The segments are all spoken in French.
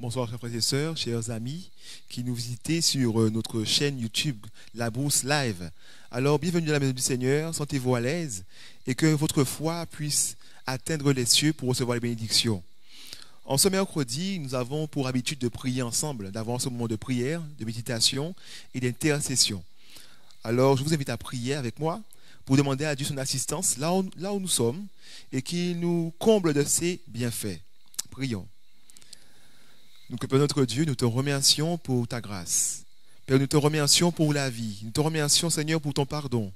Bonsoir, chers frères et sœurs, chers amis qui nous visitez sur notre chaîne YouTube, La Brousse Live. Alors, bienvenue à la maison du Seigneur, sentez-vous à l'aise et que votre foi puisse atteindre les cieux pour recevoir les bénédictions. En ce mercredi, nous avons pour habitude de prier ensemble, d'avoir ce moment de prière, de méditation et d'intercession. Alors, je vous invite à prier avec moi pour demander à Dieu son assistance là où nous sommes et qu'il nous comble de ses bienfaits. Prions. Nous, Père notre Dieu, nous te remercions pour ta grâce. Père, nous te remercions pour la vie. Nous te remercions, Seigneur, pour ton pardon,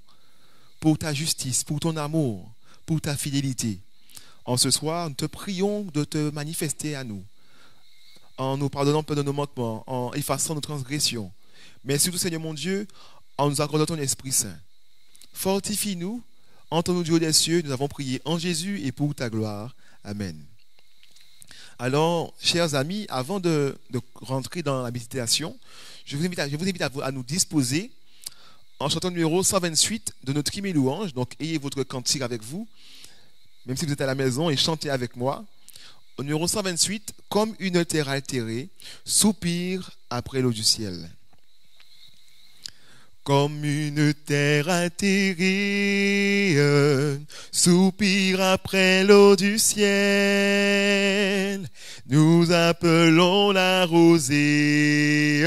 pour ta justice, pour ton amour, pour ta fidélité. En ce soir, nous te prions de te manifester à nous, en nous pardonnant de nos manquements, en effaçant nos transgressions. Mais surtout, Seigneur mon Dieu, en nous accordant ton Esprit Saint. Fortifie-nous, entends-nous du haut des cieux, nous avons prié en Jésus et pour ta gloire. Amen. Alors, chers amis, avant de rentrer dans la méditation, je vous invite à nous disposer en chantant le numéro 128 de notre hymne et louange. Donc, ayez votre cantique avec vous, même si vous êtes à la maison, et chantez avec moi. Au numéro 128, comme une terre altérée, soupire après l'eau du ciel. Comme une terre altérée, soupire après l'eau du ciel. Nous appelons la rosée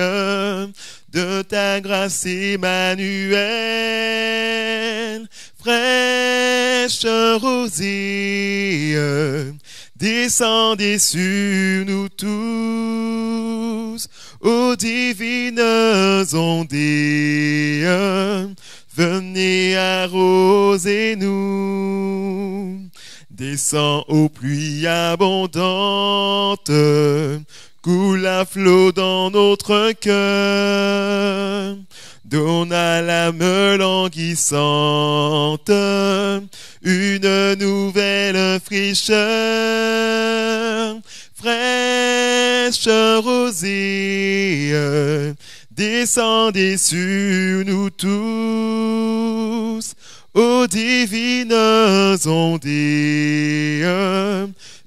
de ta grâce Emmanuel. Fraîche rosée, descendez sur nous tous. Ô divines ondées, venez arroser nous. Descends aux pluies abondantes, coule à flot dans notre cœur. Donne à l'âme languissante une nouvelle fraîcheur. Fraîche rosée, descendez sur nous tous. Ô divines ondées,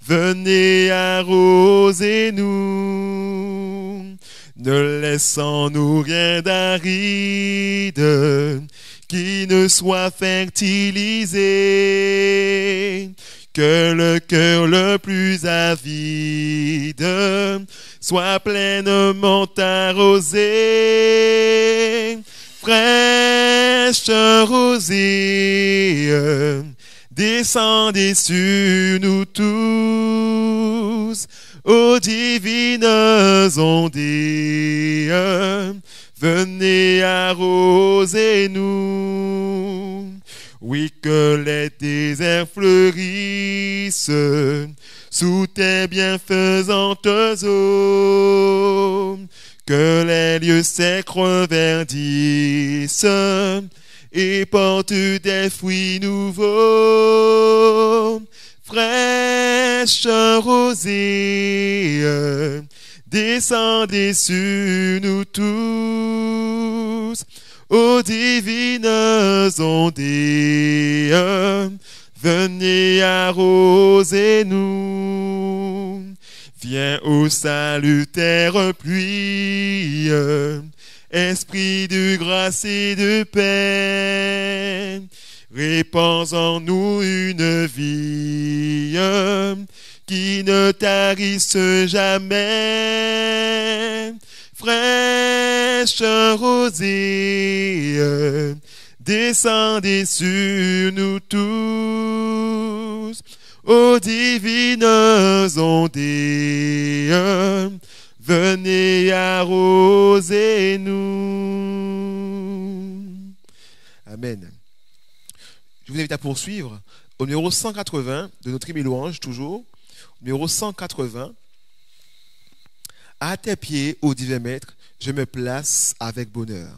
venez arroser nous. Ne laissons-nous rien d'aride qui ne soit fertilisé. Que le cœur le plus avide soit pleinement arrosé. Fraîche rosée, descendez sur nous tous. Ô divines ondées, venez arroser nous. Oui, que les déserts fleurissent sous tes bienfaisantes eaux, que les lieux secs reverdissent et portent des fruits nouveaux. Fraîche rosée, descendez sur nous tous. Ô divines ondées, venez arroser nous. Viens ô salutaire pluie, esprit de grâce et de paix. Répands en nous une vie qui ne tarisse jamais. Fraîche rosée, descendez sur nous tous. Ô divines ondées, venez arroser nous. Amen. Je vous invite à poursuivre au numéro 180 de notre hymne et louange, toujours. Numéro 180. À tes pieds, ô divin maître, je me place avec bonheur.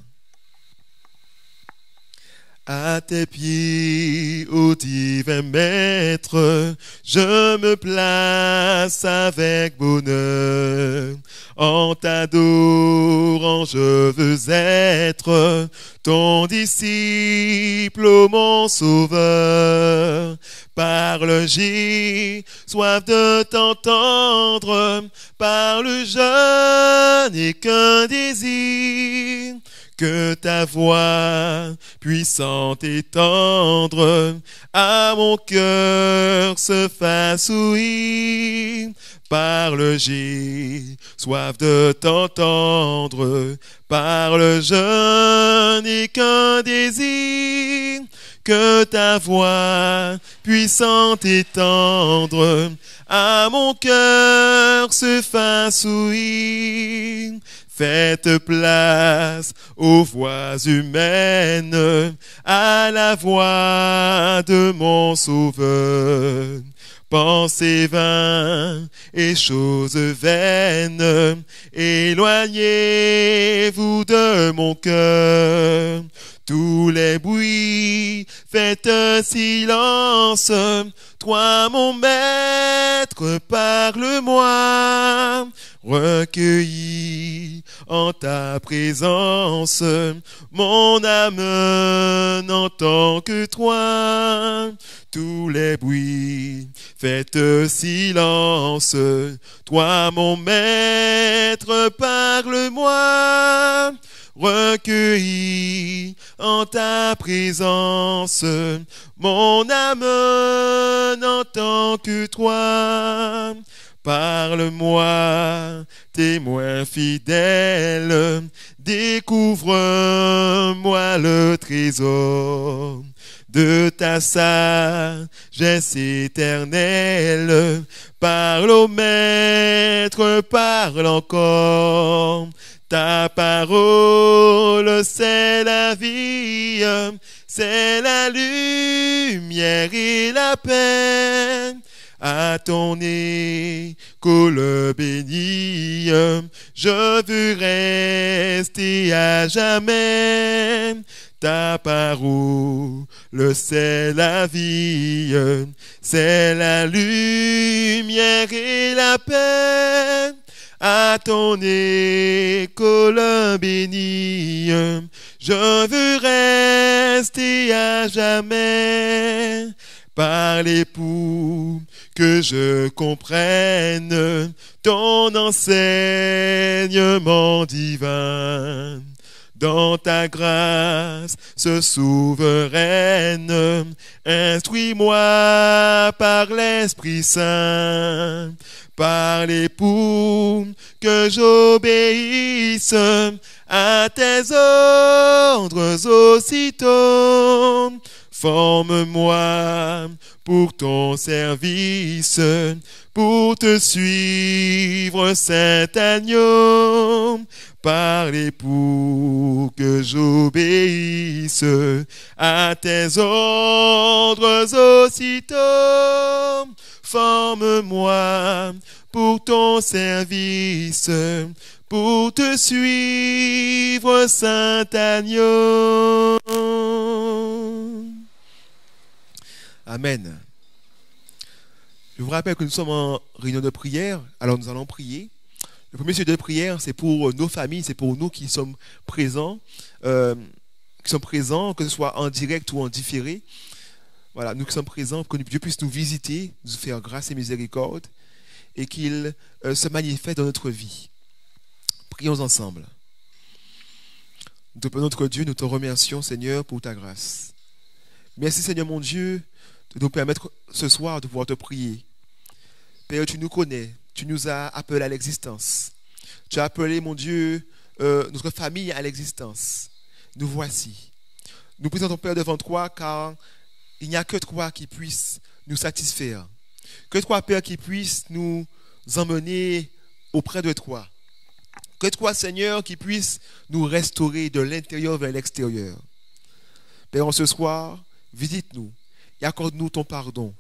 À tes pieds, ô divin maître, je me place avec bonheur. En t'adorant, je veux être ton disciple, ô mon sauveur. Parle, j'ai soif de t'entendre. Parle, je n'ai qu'un désir. Que ta voix puissante et tendre à mon cœur se fasse ouïr. Parle, j'ai soif de t'entendre. Parle, je n'ai qu'un désir. Que ta voix puissante et tendre à mon cœur se fasse ouïr. Faites place aux voix humaines, à la voix de mon sauveur. Pensées vaines et choses vaines, éloignez-vous de mon cœur. Tous les bruits, faites silence. Toi, mon maître, parle-moi. Recueilli en ta présence, mon âme n'entend que toi. Tous les bruits, faites silence. Toi, mon maître, parle-moi. Recueilli en ta présence, mon âme n'entend que toi. Parle-moi, témoin fidèle, découvre-moi le trésor de ta sagesse éternelle. Parle au maître, parle encore. Ta parole, c'est la vie, c'est la lumière et la paix. À ton école bénie, je veux rester à jamais. Ta parole, c'est la vie, c'est la lumière et la paix. À ton école bénie, je veux rester à jamais. Parlez pour que je comprenne ton enseignement divin. Dans ta grâce souveraine, instruis-moi par l'Esprit Saint. Parlez pour que j'obéisse à tes ordres aussitôt. Forme-moi pour ton service, pour te suivre, Saint Agneau. Parlez pour que j'obéisse à tes ordres aussitôt. Forme-moi pour ton service, pour te suivre, Saint Agneau. Amen. Je vous rappelle que nous sommes en réunion de prière, alors nous allons prier. Le premier sujet de prière, c'est pour nos familles, c'est pour nous qui sommes présents, que ce soit en direct ou en différé. Voilà, nous qui sommes présents, que Dieu puisse nous visiter, nous faire grâce et miséricorde, et qu'il se manifeste dans notre vie. Prions ensemble. Notre Dieu, nous te remercions, Seigneur, pour ta grâce. Merci, Seigneur mon Dieu, de nous permettre ce soir de pouvoir te prier. Père, tu nous connais, tu nous as appelés à l'existence. Tu as appelé, mon Dieu, notre famille à l'existence. Nous voici. Nous présentons, Père, devant toi, car il n'y a que toi qui puisse nous satisfaire. Que toi, Père, qui puisse nous emmener auprès de toi. Que toi, Seigneur, qui puisse nous restaurer de l'intérieur vers l'extérieur. Père, en ce soir, visite-nous et accorde-nous ton pardon.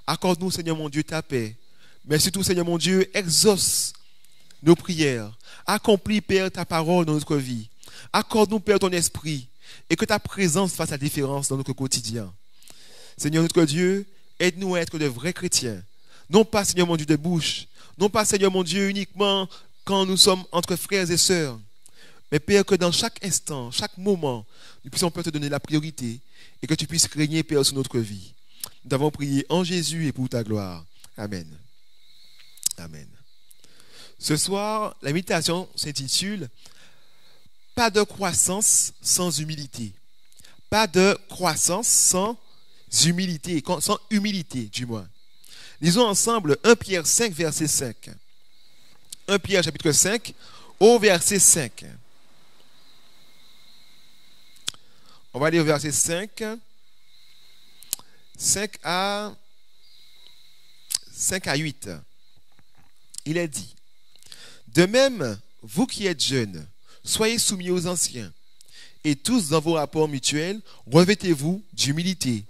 Accorde-nous, Seigneur mon Dieu, ta paix. Mais surtout, Seigneur mon Dieu, exauce nos prières. Accomplis, Père, ta parole dans notre vie. Accorde-nous, Père, ton esprit et que ta présence fasse la différence dans notre quotidien. Seigneur notre Dieu, aide-nous à être de vrais chrétiens. Non pas, Seigneur mon Dieu, de bouche. Non pas, Seigneur mon Dieu, uniquement quand nous sommes entre frères et sœurs. Mais Père, que dans chaque instant, chaque moment, nous puissions, Père, te donner la priorité et que tu puisses régner, Père, sur notre vie. Nous t'avons prié en Jésus et pour ta gloire. Amen. Amen. Ce soir, la méditation s'intitule « Pas de croissance sans humilité ». Pas de croissance sans humilité, sans humilité du moins. Lisons ensemble 1 Pierre 5, verset 5. 1 Pierre chapitre 5, au verset 5. On va lire au verset 5. 5 à 8. Il est dit: de même, vous qui êtes jeunes, soyez soumis aux anciens, et tous dans vos rapports mutuels, revêtez-vous d'humilité,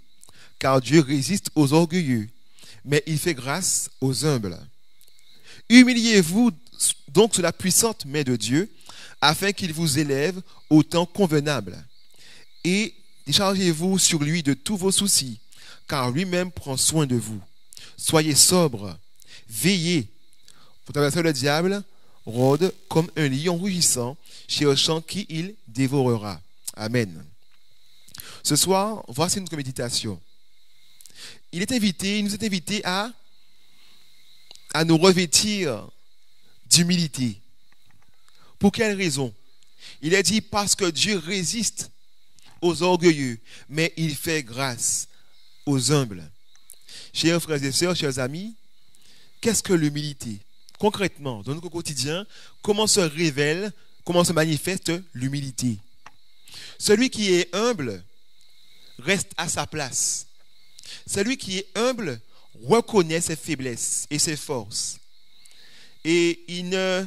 car Dieu résiste aux orgueilleux, mais il fait grâce aux humbles. Humiliez-vous donc sous la puissante main de Dieu, afin qu'il vous élève au temps convenable. Et déchargez-vous sur lui de tous vos soucis, car lui-même prend soin de vous. Soyez sobres, veillez. Votre adversaire le diable rôde comme un lion rugissant, cherchant qui il dévorera. Amen. Ce soir, voici notre méditation. Il nous est invité à nous revêtir d'humilité. Pour quelle raison? Il est dit parce que Dieu résiste aux orgueilleux, mais il fait grâce aux humbles. Chers frères et sœurs, chers amis, qu'est-ce que l'humilité? Concrètement, dans notre quotidien, comment se manifeste l'humilité? Celui qui est humble reste à sa place. Celui qui est humble reconnaît ses faiblesses et ses forces. Et il ne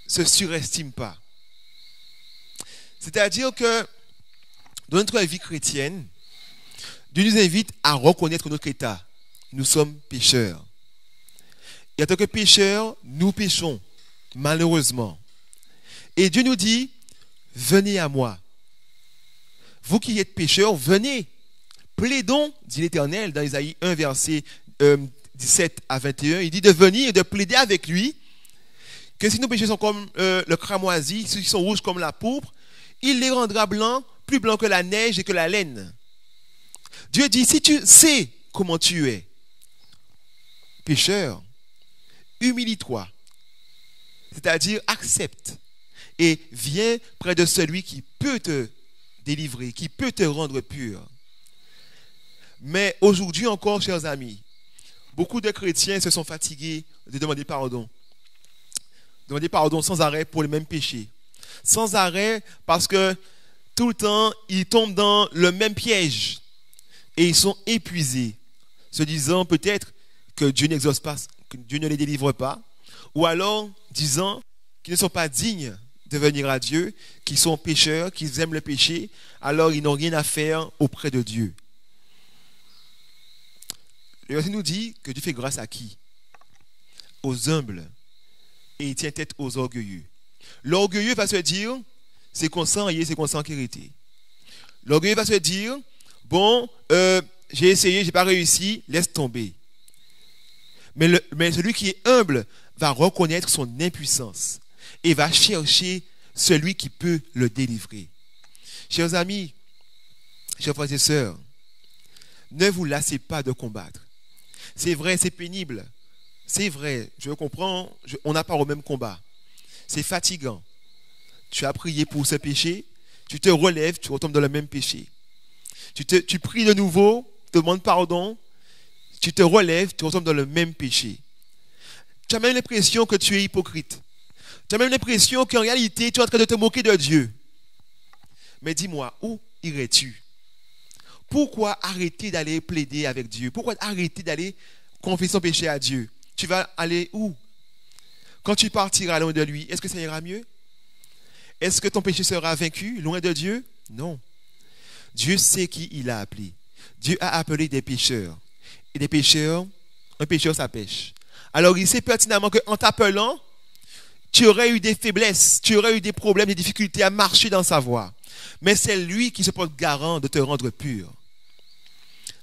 se surestime pas. C'est-à-dire que dans notre vie chrétienne, Dieu nous invite à reconnaître notre état. Nous sommes pécheurs. Et en tant que pécheurs, nous péchons, malheureusement. Et Dieu nous dit, venez à moi. Vous qui êtes pécheurs, venez. Plaidons, dit l'Éternel, dans Isaïe 1, verset 17 à 21. Il dit de venir et de plaider avec lui, que si nos péchés sont comme le cramoisi, ceux qui sont rouges comme la pourpre, il les rendra blancs, plus blancs que la neige et que la laine. Dieu dit, si tu sais comment tu es, pécheur, humilie-toi, c'est-à-dire accepte et viens près de celui qui peut te délivrer, qui peut te rendre pur. Mais aujourd'hui encore, chers amis, beaucoup de chrétiens se sont fatigués de demander pardon. Demander pardon sans arrêt pour les mêmes péchés. Sans arrêt parce que tout le temps, ils tombent dans le même piège et ils sont épuisés, se disant peut-être que Dieu n'exauce pas, que Dieu ne les délivre pas, ou alors disant qu'ils ne sont pas dignes de venir à Dieu, qu'ils sont pécheurs, qu'ils aiment le péché, alors ils n'ont rien à faire auprès de Dieu. Le verset nous dit que Dieu fait grâce à qui? Aux humbles, et il tient tête aux orgueilleux. L'orgueilleux va se dire, c'est consent, c'est consent qui était. L'orgueilleux va se dire, bon, j'ai essayé, j'ai pas réussi, laisse tomber. Mais celui qui est humble va reconnaître son impuissance et va chercher celui qui peut le délivrer. Chers amis, chers frères et sœurs, ne vous lassez pas de combattre. C'est vrai, c'est pénible. C'est vrai, je comprends, on n'a pas au même combat. C'est fatigant. Tu as prié pour ce péché, tu te relèves, tu retombes dans le même péché. Tu pries de nouveau, tu demandes pardon, tu te relèves, tu retombes dans le même péché. Tu as même l'impression que tu es hypocrite. Tu as même l'impression qu'en réalité, tu es en train de te moquer de Dieu. Mais dis-moi, où irais-tu? Pourquoi arrêter d'aller plaider avec Dieu? Pourquoi arrêter d'aller confesser ton péché à Dieu? Tu vas aller où? Quand tu partiras loin de lui, est-ce que ça ira mieux? Est-ce que ton péché sera vaincu loin de Dieu? Non. Dieu sait qui il a appelé. Dieu a appelé des pécheurs. Et des pécheurs, un pécheur, ça pêche. Alors il sait pertinemment qu'en t'appelant, tu aurais eu des faiblesses, tu aurais eu des problèmes, des difficultés à marcher dans sa voie. Mais c'est lui qui se porte garant de te rendre pur.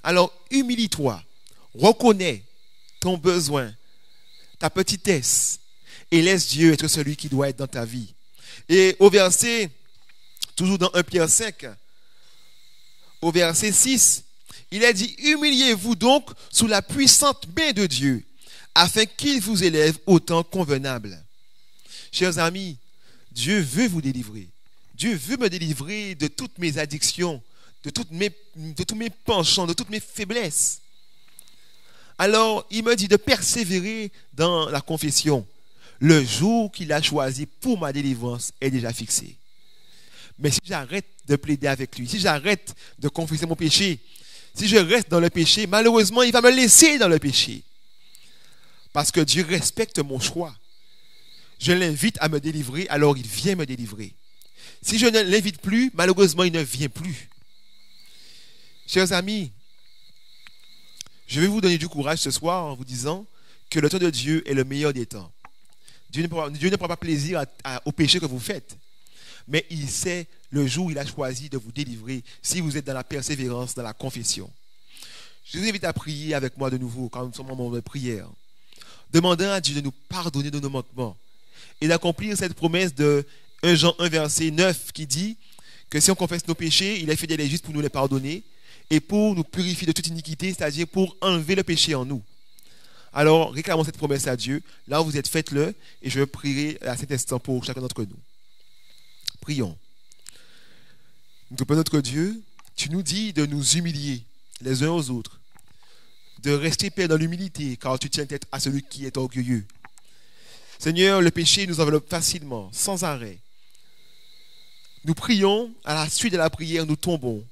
Alors humilie-toi, reconnais ton besoin, ta petitesse, et laisse Dieu être celui qui doit être dans ta vie. Et au verset, toujours dans 1 Pierre 5, au verset 6, il a dit, humiliez-vous donc sous la puissante main de Dieu, afin qu'il vous élève au temps convenable. Chers amis, Dieu veut vous délivrer. Dieu veut me délivrer de toutes mes addictions, de tous mes penchants, de toutes mes faiblesses. Alors, il me dit de persévérer dans la confession. Le jour qu'il a choisi pour ma délivrance est déjà fixé. Mais si j'arrête de plaider avec lui, si j'arrête de confesser mon péché, si je reste dans le péché, malheureusement, il va me laisser dans le péché. Parce que Dieu respecte mon choix. Je l'invite à me délivrer, alors il vient me délivrer. Si je ne l'invite plus, malheureusement, il ne vient plus. Chers amis, je vais vous donner du courage ce soir en vous disant que le temps de Dieu est le meilleur des temps. Dieu ne prend pas plaisir au péché que vous faites, mais il sait le jour où il a choisi de vous délivrer si vous êtes dans la persévérance, dans la confession. Je vous invite à prier avec moi de nouveau quand nous sommes en moment de prière, demandant à Dieu de nous pardonner de nos manquements et d'accomplir cette promesse de 1 Jean 1 verset 9 qui dit que si on confesse nos péchés, il est fidèle et juste pour nous les pardonner et pour nous purifier de toute iniquité, c'est-à-dire pour enlever le péché en nous. Alors, réclamons cette promesse à Dieu. Là où vous êtes, faites-le et je prierai à cet instant pour chacun d'entre nous. Prions. Notre Père, notre Dieu, tu nous dis de nous humilier les uns aux autres, de rester Père dans l'humilité, car tu tiens tête à celui qui est orgueilleux. Seigneur, le péché nous enveloppe facilement, sans arrêt. Nous prions, à la suite de la prière, nous tombons.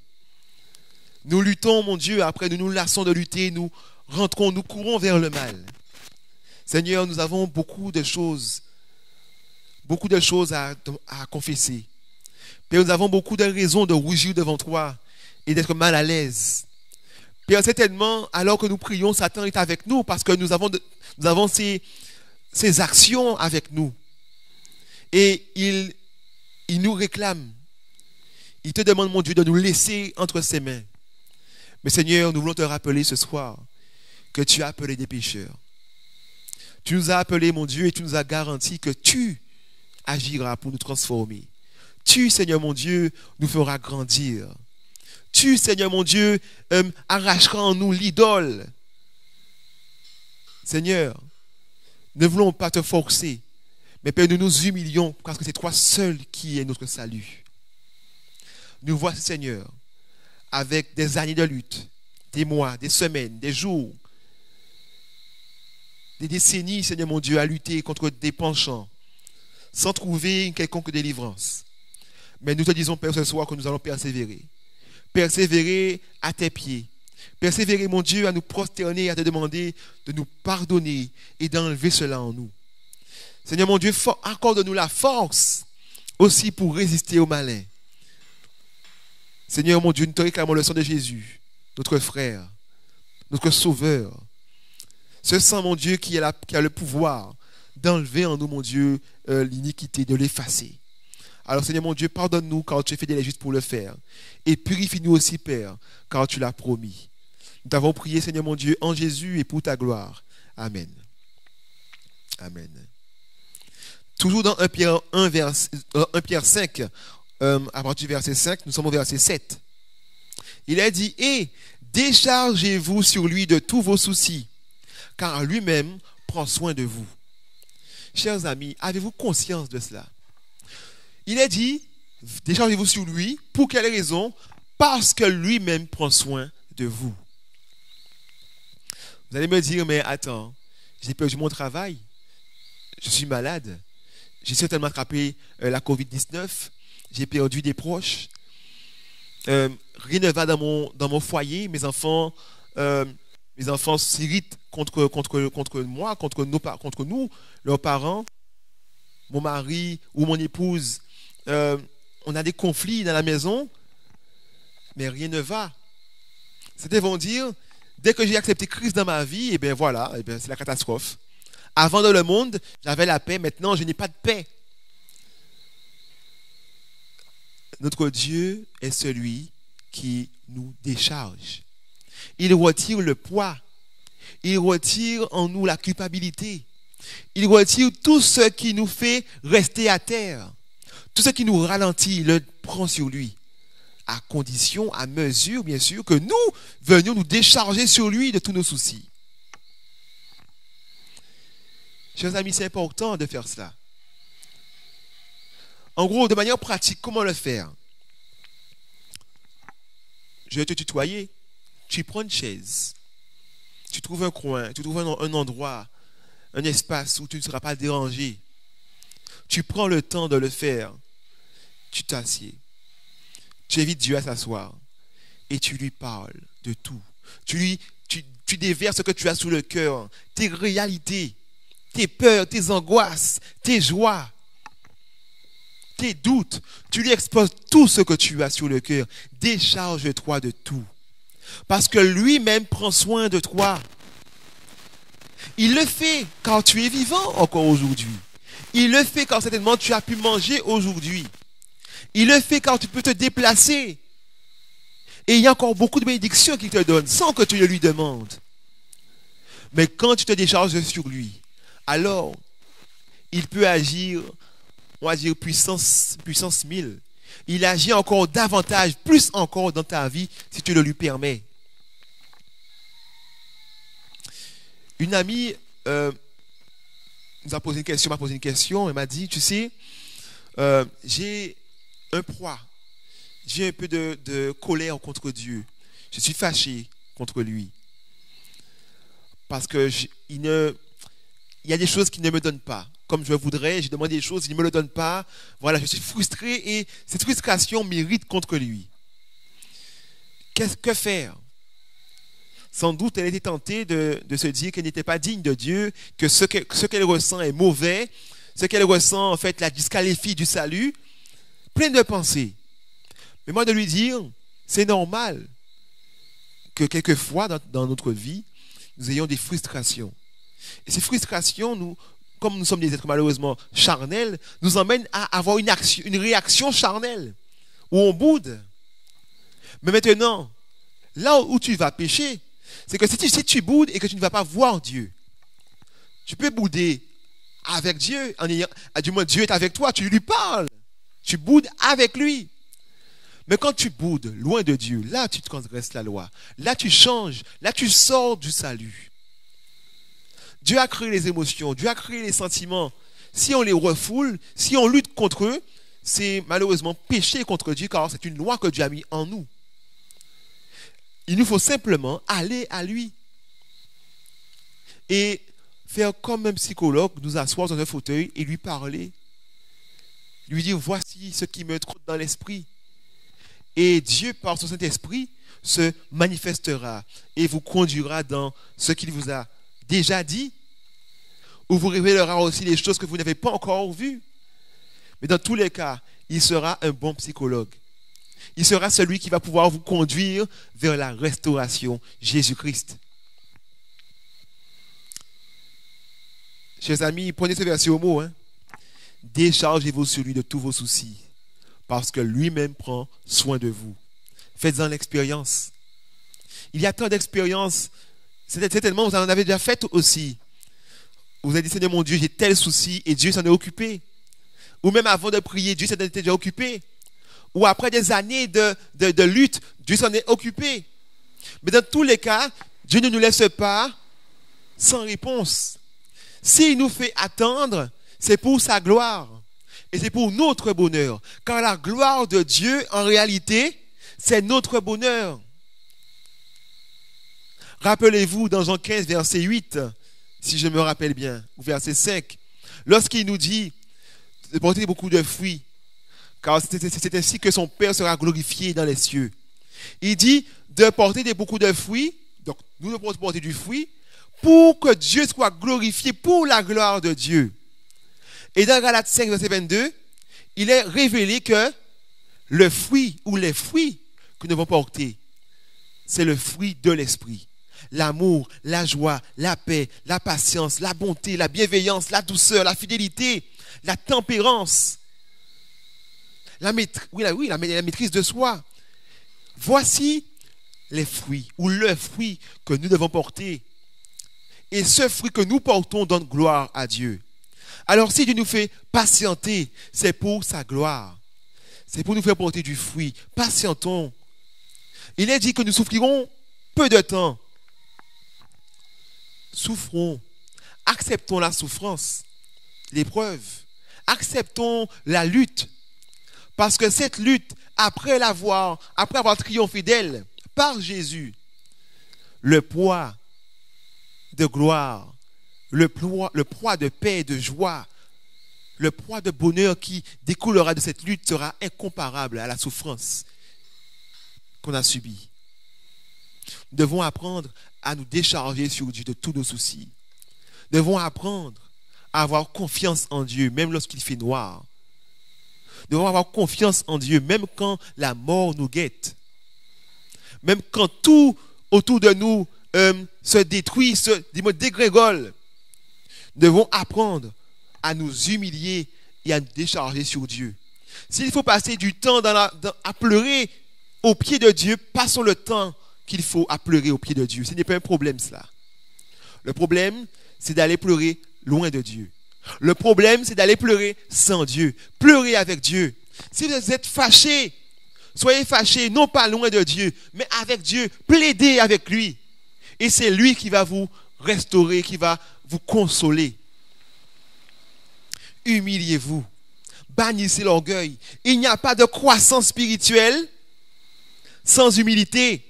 Nous luttons, mon Dieu, après nous nous lassons de lutter, nous rentrons, nous courons vers le mal. Seigneur, nous avons beaucoup de choses à confesser. Père, nous avons beaucoup de raisons de rougir devant toi et d'être mal à l'aise. Père, certainement, alors que nous prions, Satan est avec nous parce que nous avons ces actions avec nous. Et il nous réclame. Il te demande, mon Dieu, de nous laisser entre ses mains. Mais Seigneur, nous voulons te rappeler ce soir que tu as appelé des pécheurs. Tu nous as appelés, mon Dieu, et tu nous as garanti que tu agiras pour nous transformer. Tu, Seigneur mon Dieu, nous feras grandir. Tu, Seigneur mon Dieu, arracheras en nous l'idole. Seigneur, ne voulons pas te forcer, mais Père, nous nous humilions parce que c'est toi seul qui est notre salut. Nous voici, Seigneur, avec des années de lutte, des mois, des semaines, des jours, des décennies, Seigneur mon Dieu, à lutter contre des penchants, sans trouver une quelconque délivrance. Mais nous te disons, Père, ce soir que nous allons persévérer. Persévérer à tes pieds. Persévérer, mon Dieu, à nous prosterner, à te demander de nous pardonner et d'enlever cela en nous. Seigneur mon Dieu, accorde-nous la force aussi pour résister au malin. Seigneur mon Dieu, nous te réclamons le sang de Jésus, notre frère, notre sauveur. Ce sang, mon Dieu, qui a le pouvoir d'enlever en nous, mon Dieu, l'iniquité, de l'effacer. Alors, Seigneur mon Dieu, pardonne-nous car tu es fidèle et juste pour le faire. Et purifie-nous aussi, Père, car tu l'as promis. Nous t'avons prié, Seigneur mon Dieu, en Jésus et pour ta gloire. Amen. Amen. Toujours dans 1 Pierre 5, à partir du verset 5, nous sommes au verset 7. Il a dit, « Et déchargez-vous sur lui de tous vos soucis, car lui-même prend soin de vous. » Chers amis, avez-vous conscience de cela? Il est dit, déchargez-vous sur lui. Pour quelle raison? Parce que lui-même prend soin de vous. Vous allez me dire, mais attends, j'ai perdu mon travail, je suis malade, j'ai certainement attrapé la COVID-19, j'ai perdu des proches, rien ne va dans mon foyer, mes enfants s'irritent contre moi, contre nous, leurs parents, mon mari ou mon épouse. On a des conflits dans la maison, mais rien ne va. Certains vont dire, dès que j'ai accepté Christ dans ma vie, et bien voilà, c'est la catastrophe. Avant dans le monde, j'avais la paix, maintenant je n'ai pas de paix. Notre Dieu est celui qui nous décharge. Il retire le poids. Il retire en nous la culpabilité. Il retire tout ce qui nous fait rester à terre. Tout ce qui nous ralentit, il le prend sur lui. À condition, à mesure, bien sûr, que nous venions nous décharger sur lui de tous nos soucis. Chers amis, c'est important de faire cela. En gros, de manière pratique, comment le faire? Je vais te tutoyer. Tu prends une chaise. Tu trouves un coin, tu trouves un endroit, un espace où tu ne seras pas dérangé. Tu prends le temps de le faire. Tu t'assieds. Tu invites Dieu à s'asseoir. Et tu lui parles de tout. Tu déverses ce que tu as sous le cœur, tes réalités, tes peurs, tes angoisses, tes joies, tes doutes. Tu lui exposes tout ce que tu as sur le cœur. Décharge-toi de tout. Parce que lui-même prend soin de toi. Il le fait quand tu es vivant encore aujourd'hui. Il le fait quand certainement tu as pu manger aujourd'hui. Il le fait quand tu peux te déplacer. Et il y a encore beaucoup de bénédictions qu'il te donne sans que tu ne lui demandes. Mais quand tu te décharges sur lui, alors il peut agir, on va dire puissance 1000. Il agit encore davantage, plus encore dans ta vie si tu le lui permets. Une amie m'a posé une question, elle m'a dit, tu sais, j'ai un poids, j'ai un peu de colère contre Dieu. Je suis fâché contre lui. Parce que il y a des choses qu'il ne me donne pas. Comme je voudrais, je demande des choses, il ne me le donne pas. Voilà, je suis frustré et cette frustration m'irrite contre lui. Que faire? Sans doute, elle était tentée de se dire qu'elle n'était pas digne de Dieu, que ce qu'elle ressent est mauvais, ce qu'elle ressent, en fait, la disqualifie du salut. Plein de pensées. Mais moi, de lui dire, c'est normal que quelquefois, dans notre vie, nous ayons des frustrations. Et ces frustrations, comme nous sommes des êtres malheureusement charnels, nous emmènent à avoir une réaction charnelle, où on boude. Mais maintenant, là où tu vas pécher, c'est que si tu boudes et que tu ne vas pas voir Dieu, tu peux bouder avec Dieu, du moins Dieu est avec toi, tu lui parles, tu boudes avec lui. Mais quand tu boudes loin de Dieu, là tu transgresses la loi, là tu changes, là tu sors du salut. Dieu a créé les émotions, Dieu a créé les sentiments. Si on les refoule, si on lutte contre eux, c'est malheureusement pécher contre Dieu, car c'est une loi que Dieu a mis en nous. Il nous faut simplement aller à lui. Et faire comme un psychologue, nous asseoir dans un fauteuil et lui parler. Lui dire, voici ce qui me trotte dans l'esprit. Et Dieu, par son Saint-Esprit, se manifestera et vous conduira dans ce qu'il vous a déjà dit, ou vous révélera aussi les choses que vous n'avez pas encore vues. Mais dans tous les cas, il sera un bon psychologue. Il sera celui qui va pouvoir vous conduire vers la restauration, Jésus-Christ. Chers amis, prenez ce verset au mot. Déchargez-vous sur lui de tous vos soucis, parce que lui-même prend soin de vous. Faites-en l'expérience. Il y a tant d'expériences. Certainement, vous en avez déjà fait aussi. Vous avez dit, Seigneur mon Dieu, j'ai tel souci, et Dieu s'en est occupé. Ou même avant de prier, Dieu s'en était déjà occupé. Ou après des années de lutte, Dieu s'en est occupé. Mais dans tous les cas, Dieu ne nous laisse pas sans réponse. S'il nous fait attendre, c'est pour sa gloire. Et c'est pour notre bonheur. Car la gloire de Dieu, en réalité, c'est notre bonheur. Rappelez-vous dans Jean 15, verset 8, si je me rappelle bien, ou verset 5, lorsqu'il nous dit de porter beaucoup de fruits, car c'est ainsi que son Père sera glorifié dans les cieux. Il dit de porter beaucoup de fruits, donc nous devons porter du fruit, pour que Dieu soit glorifié, pour la gloire de Dieu. Et dans Galates 5, verset 22, il est révélé que le fruit ou les fruits que nous devons porter, c'est le fruit de l'esprit. L'amour, la joie, la paix, la patience, la bonté, la bienveillance, la douceur, la fidélité, la tempérance, la maîtrise de soi. Voici les fruits ou le fruit que nous devons porter. Et ce fruit que nous portons donne gloire à Dieu. Alors si Dieu nous fait patienter, c'est pour sa gloire. C'est pour nous faire porter du fruit. Patientons. Il est dit que nous souffrirons peu de temps. Souffrons. Acceptons la souffrance, l'épreuve. Acceptons la lutte. Parce que cette lutte, après avoir triomphé d'elle par Jésus, le poids de gloire, le poids de paix et de joie, le poids de bonheur qui découlera de cette lutte sera incomparable à la souffrance qu'on a subie. Nous devons apprendre à nous décharger sur Dieu de tous nos soucis. Nous devons apprendre à avoir confiance en Dieu, même lorsqu'il fait noir. Nous devons avoir confiance en Dieu, même quand la mort nous guette. Même quand tout autour de nous se détruit, se dégrégole. Nous devons apprendre à nous humilier et à nous décharger sur Dieu. S'il faut passer du temps à pleurer au pied de Dieu, passons le temps qu'il faut à pleurer au pied de Dieu. Ce n'est pas un problème, cela. Le problème, c'est d'aller pleurer loin de Dieu. Le problème, c'est d'aller pleurer sans Dieu. Pleurer avec Dieu. Si vous êtes fâchés, soyez fâchés, non pas loin de Dieu, mais avec Dieu. Plaidez avec lui. Et c'est lui qui va vous restaurer, qui va vous consoler. Humiliez-vous. Bannissez l'orgueil. Il n'y a pas de croissance spirituelle sans humilité.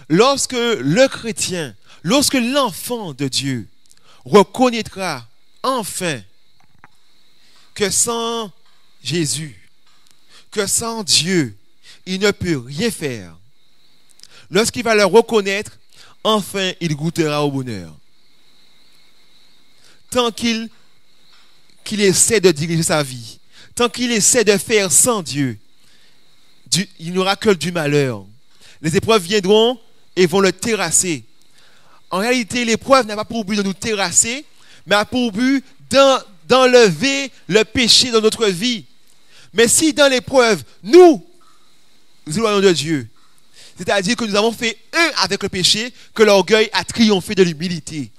Lorsque le chrétien, lorsque l'enfant de Dieu reconnaîtra enfin que sans Jésus, que sans Dieu, il ne peut rien faire, lorsqu'il va le reconnaître, enfin il goûtera au bonheur. Tant qu'il essaie de diriger sa vie, tant qu'il essaie de faire sans Dieu, il n'aura que du malheur. Les épreuves viendront et vont le terrasser. En réalité, l'épreuve n'a pas pour but de nous terrasser, mais a pour but d'enlever le péché dans notre vie. Mais si dans l'épreuve, nous éloignons de Dieu, c'est-à-dire que nous avons fait un avec le péché, que l'orgueil a triomphé de l'humilité.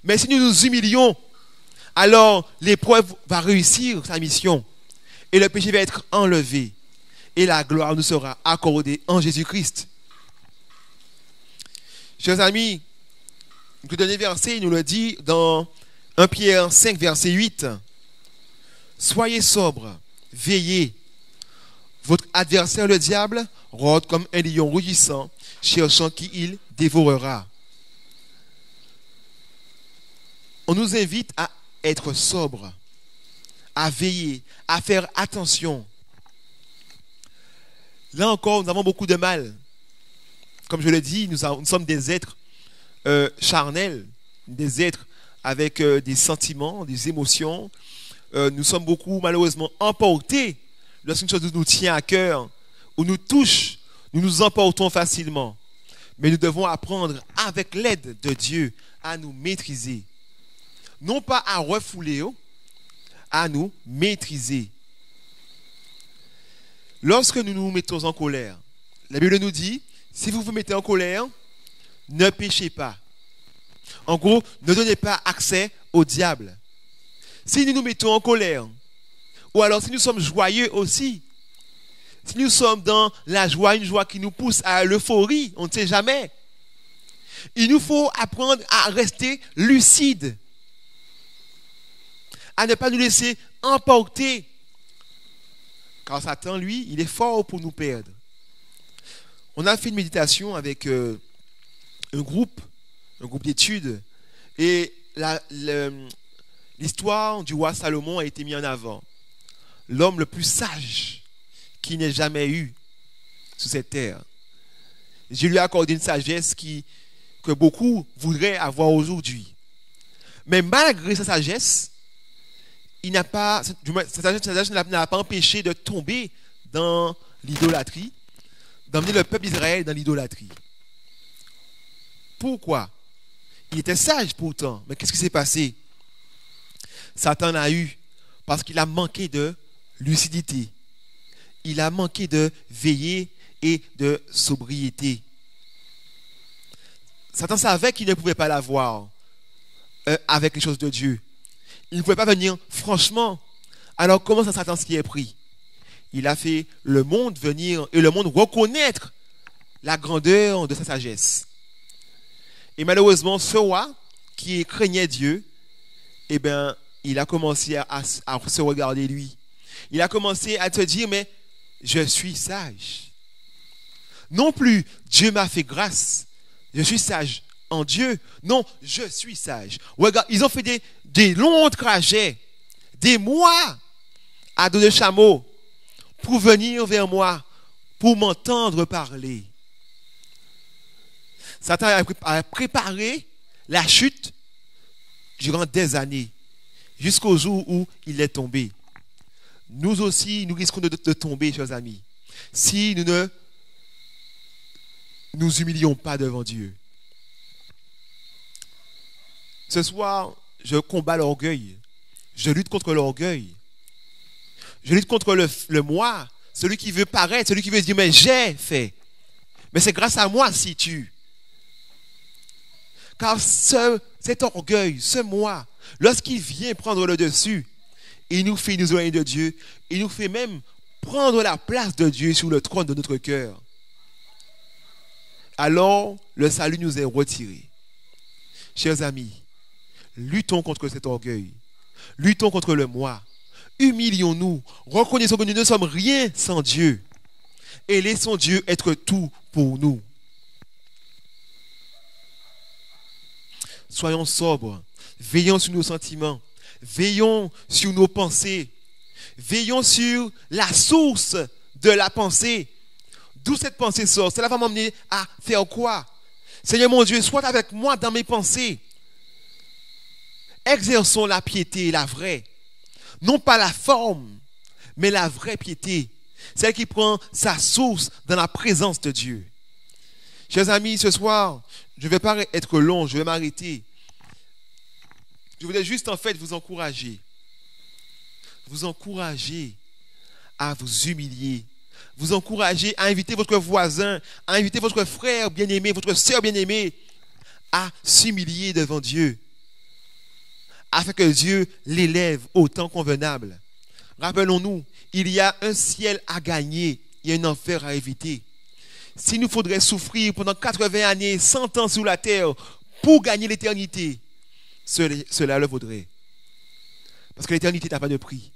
Mais si nous nous humilions, alors l'épreuve va réussir sa mission et le péché va être enlevé et la gloire nous sera accordée en Jésus-Christ. Chers amis, le dernier verset nous le dit dans 1 Pierre 5, verset 8. Soyez sobres, veillez. Votre adversaire, le diable, rôde comme un lion rugissant, cherchant qui il dévorera. On nous invite à être sobres, à veiller, à faire attention. Là encore, nous avons beaucoup de mal. Comme je l'ai dit, nous sommes des êtres charnels, des êtres avec des sentiments, des émotions. Nous sommes beaucoup, malheureusement, emportés lorsqu'une chose nous tient à cœur ou nous touche, nous nous emportons facilement. Mais nous devons apprendre, avec l'aide de Dieu, à nous maîtriser. Non pas à refouler, à nous maîtriser. Lorsque nous nous mettons en colère, la Bible nous dit, si vous vous mettez en colère, ne péchez pas. En gros, ne donnez pas accès au diable. Si nous nous mettons en colère, ou alors si nous sommes joyeux aussi, si nous sommes dans la joie, une joie qui nous pousse à l'euphorie, on ne sait jamais. Il nous faut apprendre à rester lucide, à ne pas nous laisser emporter. Car Satan, lui, il est fort pour nous perdre. On a fait une méditation avec un groupe d'études, et l'histoire du roi Salomon a été mise en avant. L'homme le plus sage qu'il n'ait jamais eu sur cette terre. Dieu lui a accordé une sagesse que beaucoup voudraient avoir aujourd'hui. Mais malgré sa sagesse, sa sagesse n'a pas empêché de tomber dans l'idolâtrie, d'emmener le peuple d'Israël dans l'idolâtrie. Pourquoi? Il était sage pourtant, mais qu'est-ce qui s'est passé? Satan a eu, parce qu'il a manqué de lucidité. Il a manqué de veiller et de sobriété. Satan savait qu'il ne pouvait pas l'avoir avec les choses de Dieu. Il ne pouvait pas venir franchement. Alors comment ça Satan s'y est pris? Il a fait le monde venir et le monde reconnaître la grandeur de sa sagesse. Et malheureusement, ce roi qui craignait Dieu, eh bien, il a commencé à se regarder lui. Il a commencé à se dire, mais je suis sage. Non plus, Dieu m'a fait grâce. Je suis sage en Dieu. Non, je suis sage. Regarde, ils ont fait des longs trajets, des mois à dos de chameau pour venir vers moi, pour m'entendre parler. Satan a préparé la chute durant des années, jusqu'au jour où il est tombé. Nous aussi, nous risquons de tomber, chers amis, si nous ne nous humilions pas devant Dieu. Ce soir, je combats l'orgueil. Je lutte contre l'orgueil. Je lutte contre le moi, celui qui veut paraître, celui qui veut dire, mais j'ai fait. Mais c'est grâce à moi si tu. Car cet orgueil, ce moi, lorsqu'il vient prendre le dessus, il nous fait nous éloigner de Dieu. Il nous fait même prendre la place de Dieu sur le trône de notre cœur. Alors, le salut nous est retiré. Chers amis, luttons contre cet orgueil. Luttons contre le moi. Humilions-nous. Reconnaissons que nous ne sommes rien sans Dieu. Et laissons Dieu être tout pour nous. Soyons sobres. Veillons sur nos sentiments. Veillons sur nos pensées. Veillons sur la source de la pensée. D'où cette pensée sort. Cela va m'emmener à faire quoi? Seigneur mon Dieu, sois avec moi dans mes pensées. Exerçons la piété, la vraie. Non pas la forme, mais la vraie piété. Celle qui prend sa source dans la présence de Dieu. Chers amis, ce soir, je ne vais pas être long, je vais m'arrêter. Je voulais juste en fait vous encourager. Vous encourager à vous humilier. Vous encourager à inviter votre voisin, à inviter votre frère bien-aimé, votre sœur bien-aimée à s'humilier devant Dieu. Afin que Dieu l'élève au temps convenable. Rappelons-nous, il y a un ciel à gagner, il y a un enfer à éviter. S'il nous faudrait souffrir pendant 80 années, 100 ans sur la terre pour gagner l'éternité, cela le vaudrait. Parce que l'éternité n'a pas de prix.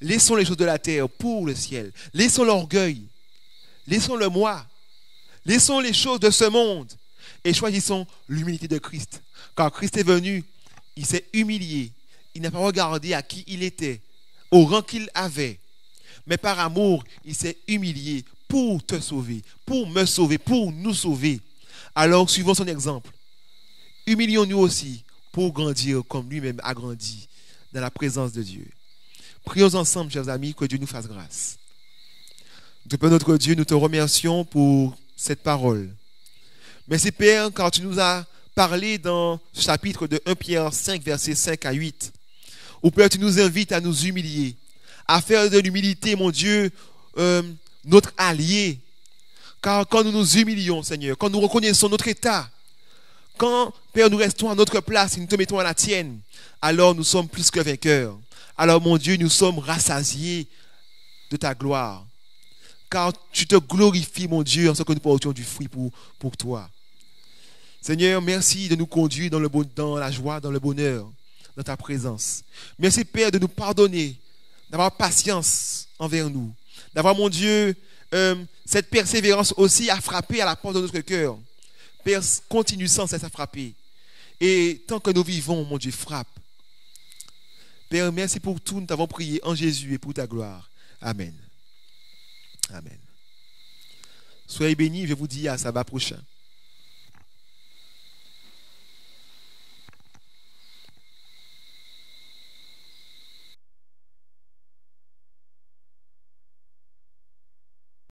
Laissons les choses de la terre pour le ciel. Laissons l'orgueil. Laissons le moi. Laissons les choses de ce monde. Et choisissons l'humilité de Christ. Quand Christ est venu, il s'est humilié. Il n'a pas regardé à qui il était, au rang qu'il avait. Mais par amour, il s'est humilié pour te sauver, pour me sauver, pour nous sauver. Alors, suivons son exemple. Humilions-nous aussi pour grandir comme lui-même a grandi dans la présence de Dieu. Prions ensemble, chers amis, que Dieu nous fasse grâce. Notre Dieu, nous te remercions pour cette parole. Merci Père, car tu nous as parlé dans ce chapitre de 1 Pierre 5, versets 5 à 8, où Père, tu nous invites à nous humilier, à faire de l'humilité, mon Dieu, notre allié. Car quand nous nous humilions, Seigneur, quand nous reconnaissons notre état, quand, Père, nous restons à notre place et nous te mettons à la tienne, alors nous sommes plus que vainqueurs. Alors, mon Dieu, nous sommes rassasiés de ta gloire. Car tu te glorifies, mon Dieu, en ce que nous portions du fruit pour toi. Seigneur, merci de nous conduire dans la joie, dans le bonheur, dans ta présence. Merci, Père, de nous pardonner, d'avoir patience envers nous, d'avoir, mon Dieu, cette persévérance aussi à frapper à la porte de notre cœur. Père, continue sans cesse à frapper. Et tant que nous vivons, mon Dieu, frappe. Père, merci pour tout. Nous t'avons prié en Jésus et pour ta gloire. Amen. Amen. Soyez bénis. Je vous dis à sabbat prochain.